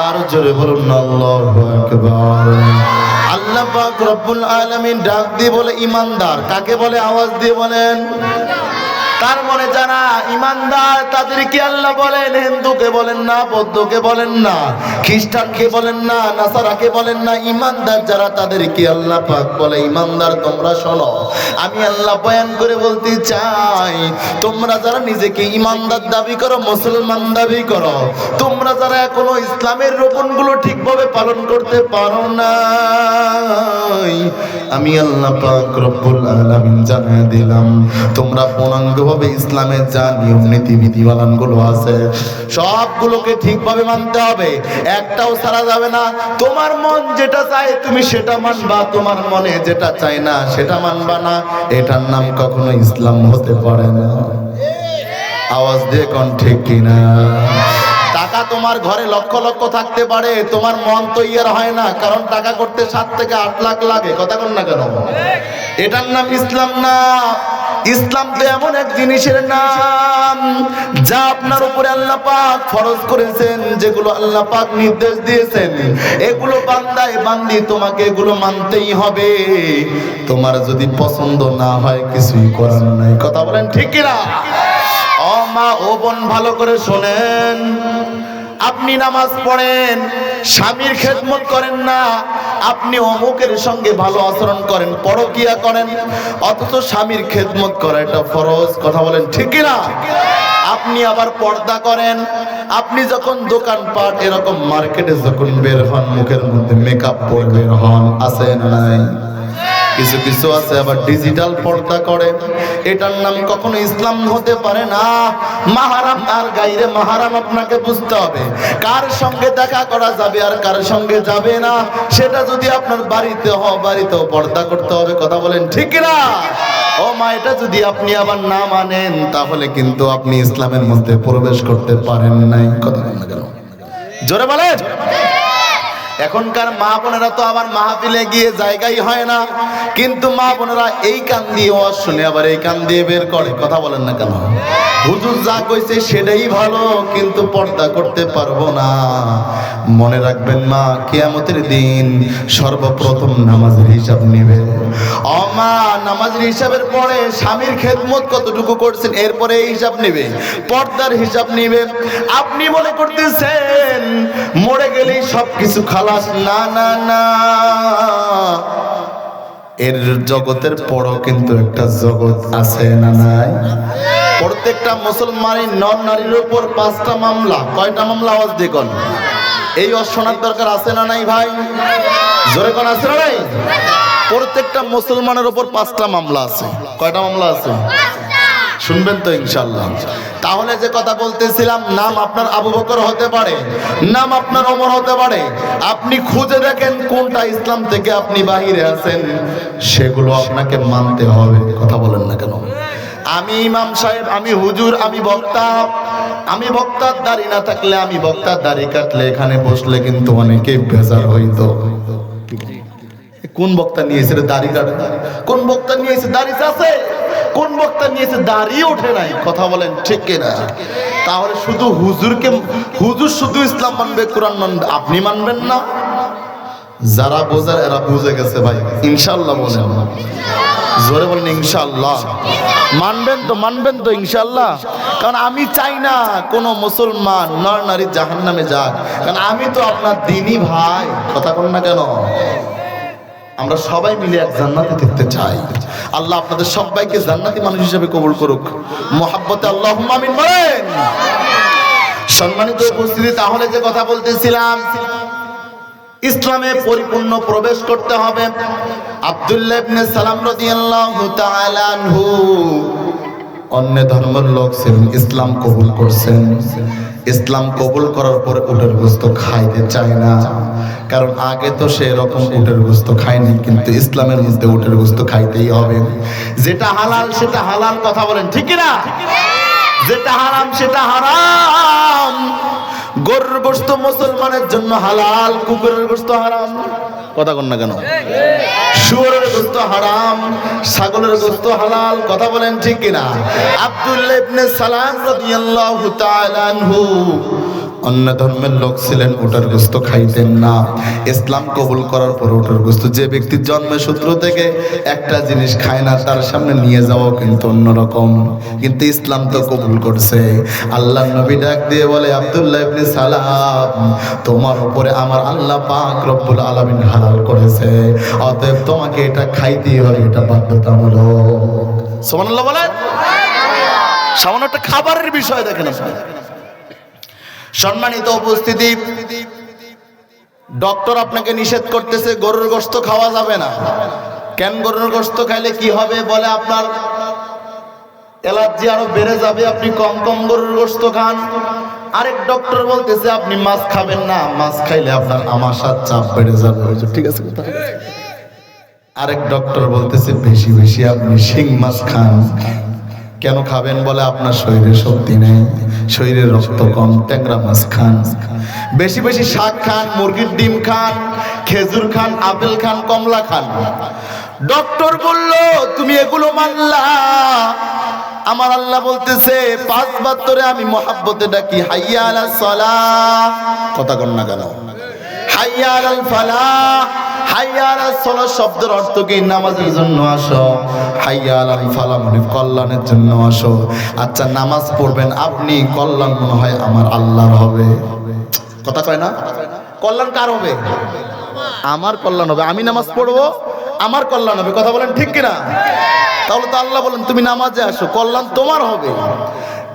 আর জোরে বলুন আল্লাহু আকবার। আল্লাহ পাক রব্বুল আলামিন ডাক দিয়ে বলে ইমানদার কাকে বলে? আওয়াজ দিয়ে বলেন। তার মানে যারা ইমানদার তাদেরকে আল্লাহ বলেন, হিন্দুকে বলেন না, বৌদ্ধকে বলেন না, খ্রিস্টানকে বলেন না, নাসারাকে বলেন না, ইমানদার যারা তাদেরকে আল্লাহ পাক বলে ইমানদার। তোমরা শোনো, আমি আল্লাহ বয়ান করে বলতে চাই, তোমরা যারা নিজেকে ইমানদার দাবি করো, মুসলমান দাবি করো, তোমরা যারা এখনো ইসলামের রোপণগুলো ঠিকভাবে পালন করতে পারো না, আমি আল্লাহ পাক রব্বুল আলামিন জানিয়ে দিলাম, তোমরা পূর্ণাঙ্গভাবে ইসলামের যা নিয়ম নীতি বিধিবিধানগুলো আছে সবগুলোকে ঠিকভাবে মানতে হবে, একটাও ছাড়া যাবে না। তোমার মন যেটা চায় তুমি সেটা মানবা, তোমার মনে যেটা চায় না সেটা মানবা না। এটার নাম কখনো ইসলাম হতে পারে না। আওয়াজ দিয়ে কোন ঠিক কিনা? টাকা তোমার ঘরে লক্ষ লক্ষ থাকতে পারে, তোমার মন তো ইয়ার হয় না, কারণ টাকা করতে 7 থেকে 8 লাখ লাগে। কথা কোন না কেন? এটার নাম ইসলাম না। ইসলাম তো এমন এক জিনিসের নাম যা আপনার উপরে আল্লাহ পাক ফরজ করেছেন, যেগুলো আল্লাহ পাক নির্দেশ দিয়েছেন, এগুলো বান্দায় বান্দি তোমাকে এগুলো মানতেই হবে। তোমার যদি পছন্দ না হয় কিছুই করার নাই। কথা বলেন ঠিক কিনা? ও মা ও বোন ভালো করে শোনেন, আপনি নামাজ পড়েন, স্বামীর খেদমত করেন না, আপনি অমুকের সঙ্গে ভালো আচরণ করেন, পরকিয়া করেন, অথচ স্বামীর খেদমত করা এটা ফরজ। কথা বলেন ঠিক কিনা? আপনি আবার পর্দা করেন, আপনি যখন দোকানপাট এরকম মার্কেটে যখন বের হন, মুখের মধ্যে মেকআপ পরে বের হন, আছে না নাই? কিছু কিছু আছে আবার ডিজিটাল পর্দা করে, এটার নাম কখনো ইসলাম হতে পারে না। মাহারাম আর গায়রে মাহারাম আপনাকে বুঝতে হবে, কার সঙ্গে দেখা করা যাবে আর কার সঙ্গে যাবে না। সেটা যদি আপনার বাড়িতে হয়, বাড়িতেও পর্দা করতে হবে। কথা বলেন ঠিক না? ও মা, এটা যদি আপনি আবার না মানেন তাহলে কিন্তু আপনি ইসলামের মধ্যে প্রবেশ করতে পারেন নাই। কথা বলেন না কেন? জোরে বলেন। এখনকার মা বোনেরা তো আবার মাহফিলে গিয়ে জায়গাই হয় না, কিন্তু মা বোনেরা এই কান দিয়ে ওয়াজ শুনে আবার এই কান দিয়ে বের করে। কথা বলেন না কেন? হুজুর যা কইছে সেটাই ভালো, কিন্তু পর্দা করতে পারবো না। মনে রাখবেন মা, কিয়ামতের দিন সর্বপ্রথম নামাজের হিসাব নেবে। ও মা, নামাজের হিসাবের পরে স্বামীর খেদমত কতটুকু করছেন এরপরে এই হিসাব নেবে, পর্দার হিসাব নেবে। আপনি মনে করতেছেন মরে গেলেই সবকিছু খালাস। না না না, এর জগতের পরও কিন্তু একটা জগৎ আছে না নাই? প্রত্যেকটা মুসলমানের নর নারীর উপর 5টা মামলা। কয়টা মামলা? আওয়াজ দেখুন। এই শোনার দরকার আছে না নাই ভাই? জোরে কোন আছে না নাই? প্রত্যেকটা মুসলমানের উপর 5টা মামলা আছে। কয়টা মামলা আছে? শুনবেন তো ইনশাআল্লাহ। তাহলে যে কথা বলতেছিলাম, নাম আপনার আবু বকর হতে পারে, নাম আপনার ওমর হতে পারে, আপনি খুঁজে দেখেন কোনটা ইসলাম থেকে আপনি বাহিরে আছেন, সেগুলো আপনাকে মানতে হবে। কথা বলেন না কেন? আমি ইমাম সাহেব, আমি হুজুর, আমি বক্তা, আমি বক্তার দাড়ি না থাকলে, আমি বক্তার দাড়ি কাটলে এখানে বসলে কিন্তু অনেকেই বেজার হইতো। কোন বক্তা নিয়েছে দাড়ি কাটে? কোন বক্তা নিয়েছে দাড়ি আছে? কোন বক্তা নিয়েছে দাড়ি ওঠে নাই? কথা বলেন ঠিক কিনা? তাহলে শুধু হুজুরকে, হুজুর শুধু ইসলাম মানবে, কোরআন মানবে, আপনি মানবেন না? যারা বোঝার এরা বুঝে গেছে ভাই, ইনশাআল্লাহ বলেন। জোরে বলেন ইনশাআল্লাহ। মানবেন তো? মানবেন তো ইনশাআল্লাহ? কারণ আমি চাই না কোনো মুসলমান নর নারী জাহান্নামে যাক, কারণ আমি তো আপনার দিনই ভাই। কথা বলেন না কেন? আমরা সবাই মিলে এক জান্নাতে দেখতে চাই। আল্লাহ আপনাদের সবাইকে জান্নাতি মানুষ হিসেবে কবুল করুক। মুহাব্বতে আল্লাহুম্মা আমিন বলেন। সম্মানিত উপস্থিতি, তাহলে যে কথা বলতেছিলাম, ইসলামে পরিপূর্ণ প্রবেশ করতে হবে। আব্দুল্লাহ ইবনে সালাম রাদিয়াল্লাহু তাআলা আনহু অন্য ধর্মের লোক ছিলেন, ইসলাম কবুল করছেন। ইসলাম কবুল করার পরে উটের গোশত খাইতে চায় না, কারণ আগে তো সে এরকম উটের গোশত খায়নি, কিন্তু ইসলামের মধ্যে উটের গোশত খাইতেই হবে। যেটা হালাল সেটা হালাল। কথা বলেন ঠিক না? যেটা হারাম সেটা হারাম। গরুর গোশত মুসলমানের জন্য হালাল, কুকুরের গোশত হারাম। কথা কন না কেন? শুয়োরের গোশত হারাম, ছাগলের গোশত হালাল। কথা বলেন ঠিক কিনা? আব্দুল্লাহ ইবনে সালাম রাদিয়াল্লাহু তাআলা আনহু অন্য ধর্মের লোক ছিলেন, ওটার গোশত খাইতেন না। ইসলাম কবুল করার পর ওটার গোশত, যে ব্যক্তির জন্মের সূত্র থেকে একটা জিনিস খায় না তার সামনে নিয়ে যাওয়া কিন্তু অন্যরকম। কিন্তু ইসলাম তো কবুল করছে। আল্লাহর নবী ডাক দিয়ে বলে, আব্দুল্লাহ ইবনে সালাম, তোমার উপরে আমার আল্লাহ পাক রব্বুল আলামিন হালাল করেছে, অতএব তোমাকে এটা খাইতেই হবে, এটা বাধ্যতামূলক। সুবহানাল্লাহ বলেন। সামান্য একটা খাবারের বিষয় দেখেন আপনারা। সম্মানিত উপস্থিতি, ডক্টর আপনাকে নিষেধ করতেছে গরুর গোশত খাওয়া যাবে না। কেন? গরুর গোশত খাইলে কি হবে? বলে আপনার অ্যালার্জি আরো বেড়ে যাবে, আপনি কম কম গরুর গোশত খান। আরেক ডক্টর বলতেছে আপনি মাছ খাবেন না, মাছ খাইলে আপনার আমাশার চাপ বেড়ে যাবে। ঠিক আছে কথা। আরেক ডক্টর বলতেছে বেশি বেশি আপনি শিং মাছ খান। কেন খাবেন? বলে আপনার শরীরে শক্তি নেই, শরীরে রক্ত কম, ট্যাংরা মাছ খান। বেশি বেশি শাক খান, মুরগির ডিম খান, খেজুর খান, আপেল খান, কমলা খান। ডক্টর বলল তুমি এগুলো মানলা, আমার আল্লাহ বলতেছে 5 বার তোরে আমি মহাব্বতে ডাকি, হাইয়া আলাস সালাহ। কথা কন না কেন? হাইয়া আলাল ফালাহ। হাইয়া আলাস সালাহ শব্দের অর্থ কি? নামাজের জন্য আসো। হাইয়া আলাল ফালাহ মানে কল্যাণের জন্য আসো। আচ্ছা, নামাজ পড়বেন আপনি, কল্যাণ মনে হয় আমার আল্লাহর হবে। কথা কয় না? কল্যাণ কার হবে? আমার কল্যাণ হবে। আমি নামাজ পড়বো, আমার কল্যাণ হবে। কথা বলেন ঠিক কিনা? তাহলে তো আল্লাহ বলেন তুমি নামাজে আসো, কল্যাণ তোমার হবে।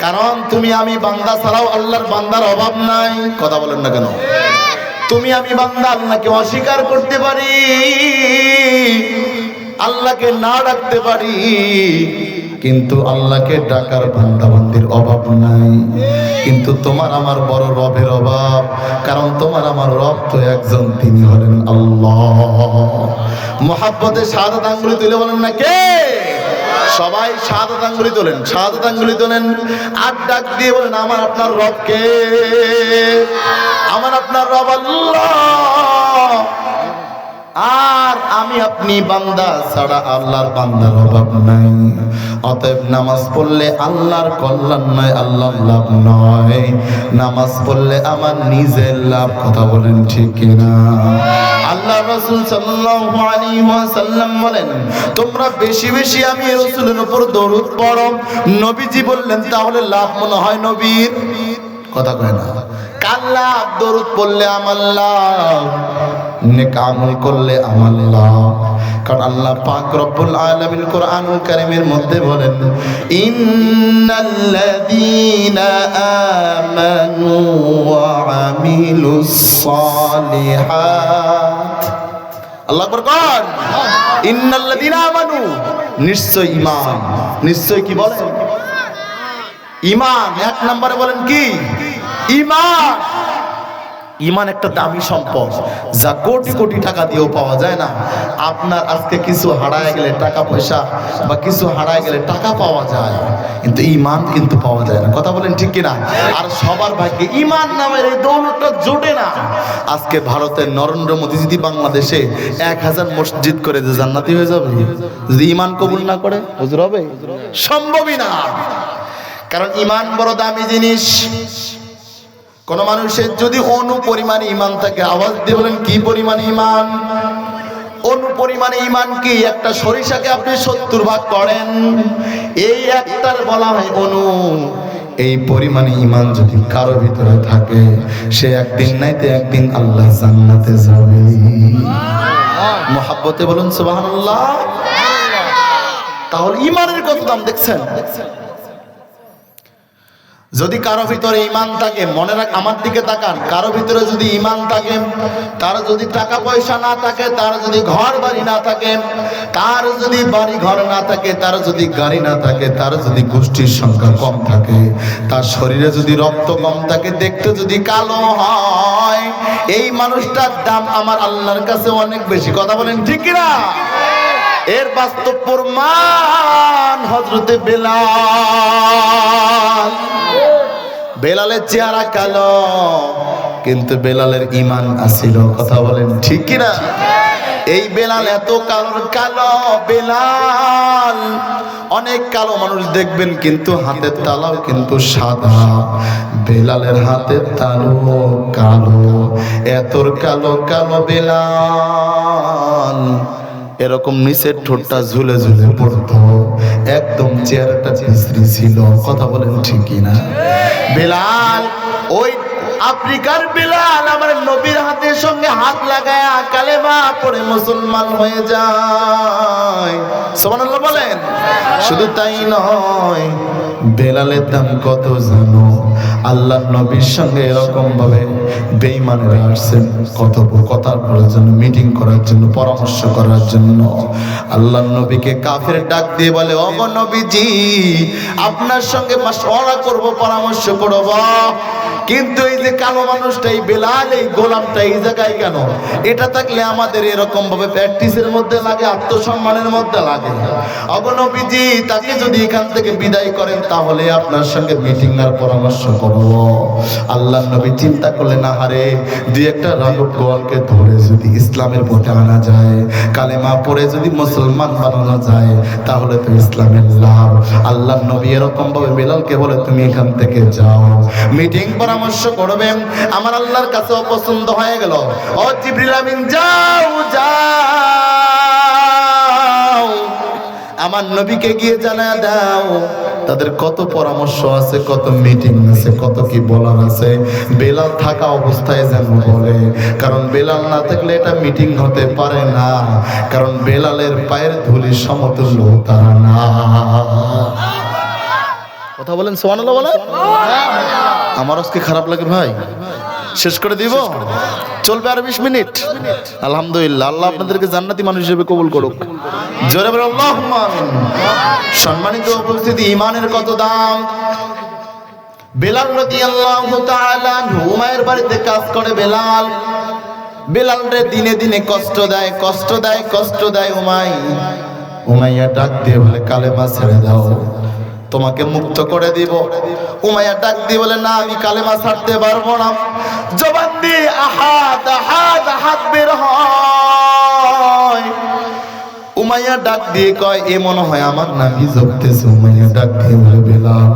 কারণ তুমি আমি বান্দা ছাড়াও আল্লাহর বান্দার অভাব নাই। কথা বলেন না কেন? তুমি আমি বান্দা, আল্লাহকে অস্বীকার করতে পারি, আল্লাহকে না ডাকতে পারি, কিন্তু আল্লাহকে ডাকার বান্দাবান্দির অভাব নাই। কিন্তু তোমার আমার বড় রবের অভাব, কারণ তোমার আমার রব তো একজন, তিনি হলেন আল্লাহ। মুহাব্বতে শাহাদাত আঙ্গুলি তুলে বলেন না কে? সবাই শাহাদাত আঙ্গুলি তোলেন, শাহাদাত আঙ্গুলি তোলেন, আর ডাক দিয়ে বলেন আমার আপনার রব কে? আমার আপনার রব আল্লাহ। আর আমি আপনি বান্দা ছাড়া আল্লাহর বান্দার অভাব নাই। অতএব নামাজ পড়লে আল্লাহর কল্যাণ নয়, আল্লাহর লাভ নয়। নামাজ পড়লে আমার নিজের লাভ। কথা বলেন ঠিক কিনা? আল্লাহ রাসূল সাল্লাল্লাহু আলাইহি ওয়াসাল্লাম বলেন, তোমরা বেশি বেশি আমি রাসূলের উপর দরুদ পড়ো। নবীজি বললেন তাহলে লাভ মনে হয় নবীর। কথা কয় না? কার লাভ? দরুদ পড়লে আমার লাভ, নেক আমল করলে আমার লাভ। কারণ আল্লাহ পাক রব্বুল আলামিন কোরআনুল কারীমের মধ্যে বলেন, ইন্নাল্লাযীনা আমানু ওয়া আমিলুস সালিহাত। আল্লাহু আকবার কোন? ইন্নাল্লাযীনা আমানু, নিশ্চয় ঈমান। নিশ্চয় কি বলেন? ঈমান। এক নম্বরে বলেন কি? ঈমান। ঈমান একটা দামি সম্পদ, যা কোটি কোটি টাকা দিয়েও পাওয়া যায় না। আপনার আজকে কিছু হারায় গেলে টাকা পয়সা বা কিছু হারায় গেলে টাকা পাওয়া যায়, কিন্তু ঈমান কিন্তু পাওয়া যায় না। কথা বলেন ঠিক কিনা? আর সবার ভাগ্যে ঈমান নামের এই দৌলতটা জোটে না। আজকে ভারতের নরেন্দ্র মোদী যদি বাংলাদেশে 1000 মসজিদ করে যে জান্নাতি হয়ে যাবে, যদি ঈমান কবুল না করে হুজুর হবে? সম্ভবই না। কারণ ঈমান বড় দামি জিনিস। কোন মানুষের যদি অনুপরিমাণে ঈমান থাকে, আওয়াজ দিয়ে বলেন কি পরিমাণে ঈমান? অনুপরিমাণে ঈমান কি? একটা সরিষাকে আপনি 70 ভাগ করেন, এই একটার বলা হয় অনু। এই পরিমাণে ঈমান যদি কারো ভিতরে থাকে, সে একদিন নাইতে একদিন আল্লাহ জান্নাতে যাবে। মুহাব্বতে বলুন সুবহানাল্লাহ। তাহলে ঈমানের কত দাম দেখছেন? যদি কারো ভিতরে ঈমান থাকে, মনে রাখ, আমার দিকে তাকান, কারো ভিতরে যদি ঈমান থাকে, তার যদি টাকা পয়সা না থাকে, তার যদি ঘর বাড়ি না থাকে, তার যদি বাড়ি ঘর না থাকে, তার যদি গাড়ি না থাকে, তার যদি গোষ্ঠীর সংখ্যা কম থাকে, তার শরীরে যদি রক্ত কম থাকে, দেখতে যদি কালো হয়, এই মানুষটার দাম আমার আল্লাহর কাছে অনেক বেশি। কথা বলেন ঠিক কিনা? এর বাস্তব প্রমাণ হযরতে বেলাল। বেলালের চেহারা কালো, কিন্তু বেলালের ঈমান আছিল। কথা বলেন ঠিক কিনা? এই বেলাল এত কালো বেলাল, অনেক কালো মানুষ দেখবেন কিন্তু হাতের তালাও কিন্তু সাদা, বেলালের হাতের তালু কালো, এত কালো কালো বেলাল, এরকম নিচের ঠোঁটটা ঝুলে ঝুলে পড়তো, একদম চেহারাটা বিশ্রী ছিল। কথা বলেন ঠিকই না? বেলাল ওই আফ্রিকার বেলাল আমার নবীর হাতের সঙ্গে হাত লাগায় কালেমা পড়ে মুসলমান হয়ে যায়। সুবহানাল্লাহ বলেন। শুধু তাই নয়, বেলালের দাম কত জানো? আল্লাহ নবীর সঙ্গে এরকম ভাবে বেঈমানেরা আসছেন কথোপকথন করার জন্য, মিটিং করার জন্য, পরামর্শ করার জন্য। আল্লাহ নবীকে কাফের ডাক দিয়ে বলে, ও গো নবীজি, আপনার সঙ্গে মাশওয়ারা করব, পরামর্শ করব, কিন্তু এই যে কালো মানুষটা, এই বেলাল, এই গোলামটা এই জায়গায় কেন? এটা থাকলে আমাদের এরকম ভাবে প্র্যাকটিসের মধ্যে লাগে, আত্মসম্মানের মধ্যে লাগে। ও গো নবীজি, তাকে যদি এখান থেকে বিদায় করেন তাহলে আপনার সঙ্গে মিটিং আর পরামর্শ করব। আল্লাহ নবী চিন্তা করলেন, আহারে, দুই একটা রাঘব গোয়ালকে ধরে যদি ইসলামের পথে আনা যায়, কালেমা পড়ে যদি মুসলমান বানানো যায়, তাহলে তো ইসলামের লাভ। আল্লাহ নবী এরকম ভাবে বেলালকে বলে, তুমি এখান থেকে যাও, মিটিং পরামর্শ করবেন। আমার আল্লাহর কাছে পছন্দ হয়ে গেল। ও জিবরিল আমিন, যাও যাও, আমার নবীকে গিয়ে জানায় দাও তাদের কত পরামর্শ আছে, কত মিটিং আছে, কত কি বলার আছে। বেলাল থাকা অবস্থায় যেন বলে, কারণ বেলাল না থাকলে এটা মিটিং হতে পারে না, কারণ বেলালের পায়ের ধুলি সমতুল্য তারা না। কথা বলেন সুবহানাল্লাহ বলেন। আমার আজকে খারাপ লাগে ভাই, শেষ করে দিব, চলবে আর 20 মিনিট। আলহামদুলিল্লাহ, আল্লাহ আপনাদেরকে জান্নাতি মানুষ হিসেবে কবুল করুক। জোরে বলে আল্লাহুম্মা আমিন। সম্মানিত উপস্থিতি, ঈমানের কত দাম! বেলাল রাদিয়াল্লাহু তাআলা উমাইয়ের বাড়িতে কাজ করে বেলাল। বেলালরে দিনে দিনে কষ্ট দেয়, কষ্ট দেয়, কষ্ট দেয় উমাইয়া ডাক দিয়ে বলে, কালেমা ছেড়ে দাও, তোমাকে মুক্ত করে দিব। উমাইয়া ডাক দিয়ে বলে, না, আমি কালেমা ছাড়তে পারবো না। জবান দিয়ে আহাদ আহাদ আহাদ বের হয়। উমাইয়া ডাক দিয়ে কয়, এ মনে হয় আমার নামই জপতেছে। উমাইয়া ডাক দিয়ে বলে, বেলাল,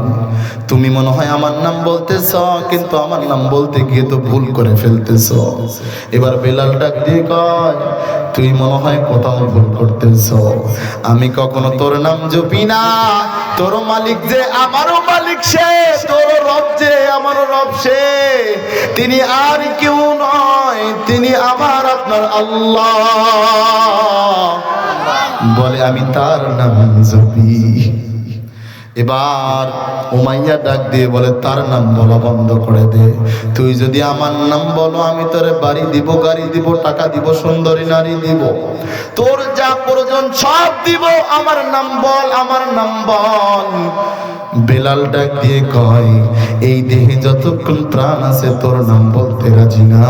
তুমি মনে হয় আমার নাম বলতেছ, কিন্তু আমার নাম বলতে গিয়ে তো ভুল করে ফেলতেছ। এবার বেলাল ডাক দিয়ে কয়, তুই মনে হয় কোথাও ভুল করতেছ, আমি কখনো তোর নাম জপি না। তোর মালিক যে আমারও মালিক, সে তোর রব যে আমারও রব, সে তিনি আর কেউ নয়, তিনি আমার আপনার আল্লাহ। বলে, আমি তার নাম জপি। এবার উমাইয়া ডাক দিয়ে বলে, তার নাম বলা বন্ধ করে দে। তুই যদি আমার নাম বলো, আমি তোরে বাড়ি দিব, গাড়ি দিব, টাকা দিব, সুন্দরী নারী দিব, তোর যা প্রয়োজন সব দিব। আমার নাম বল, আমার নাম বল। বেলাল ডাক দিয়ে কয়, এই দেহে যতক্ষণ প্রাণ আছে তোর নাম বলতে রাজি না।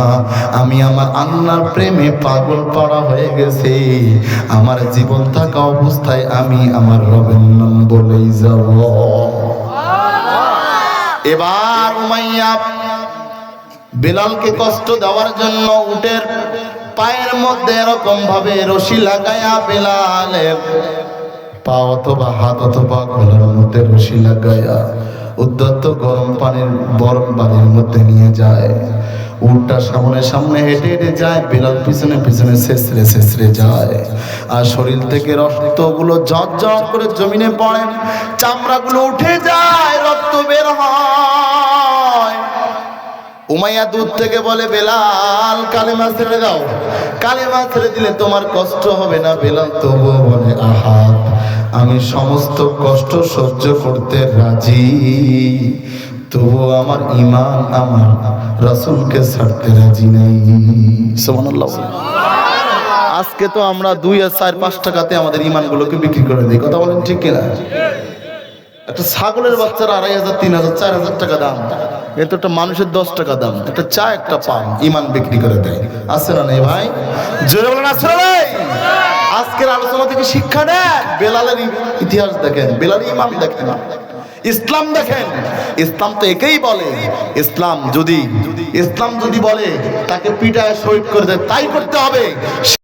আমি আমার আল্লাহর প্রেমে পাগল পাড়া হয়ে গেছি, আমার জীবন থাকা অবস্থায় আমি আমার রবের নাম বলেই যাব। এবার উমাইয়া বেলালকে কষ্ট দেওয়ার জন্য উটের পায়ের মধ্যে এরকম ভাবে রশি লাগায়া বেলালের পা অথবা হাত অথবা গলার মধ্যে রশি লাগায়া উদ্যত গরম পানির মধ্যে নিয়ে যায়। উটটা সামনে সামনে হেঁটে হেঁটে যায়, বেলাল পিছনে পিছনে শেষরে শেষরে যায়। আর শরীর থেকে রক্তগুলো ঝরঝর করে জমিনে পড়ে, চামড়াগুলো উঠে যায়, রক্ত বের হয়। উমাইয়া দূর থেকে বলে, বেলাল, কালেমা ছেড়ে দাও, কালেমা ছেড়ে দিলে তোমার কষ্ট হবে না। বেলাল তবুও বলে, আহাদ, আমি সমস্ত কষ্ট সহ্য করতে রাজি, তবুও আমার ঈমান আমার রাসূলকে ছাড়তে রাজি নাই। সুবহানাল্লাহ। আজকে তো আমরা 2 আর 4 5 টাকাতে আমাদের ঈমানগুলোকে বিক্রি করে দিই। কথা বলেন ঠিক কিনা? একটা ছাগলের বাচ্চার 2500 3000 4000 টাকা দাম, কিন্তু একটা মানুষের 10 টাকা দাম। একটা চা, একটা পান, ঈমান বিক্রি করে দেয়। আছে না নেই ভাই? জোরে বলেন আছে না নেই? আজকের আলোচনা থেকে শিক্ষা নেন। বেলালের ইতিহাস দেখেন, বেলালের ঈমান দেখেন, ইসলাম দেখেন। ইসলাম তো একেই বলে, ইসলাম যদি বলে তাকে পিটায় শহীদ করে দেয়, তাই করতে হবে।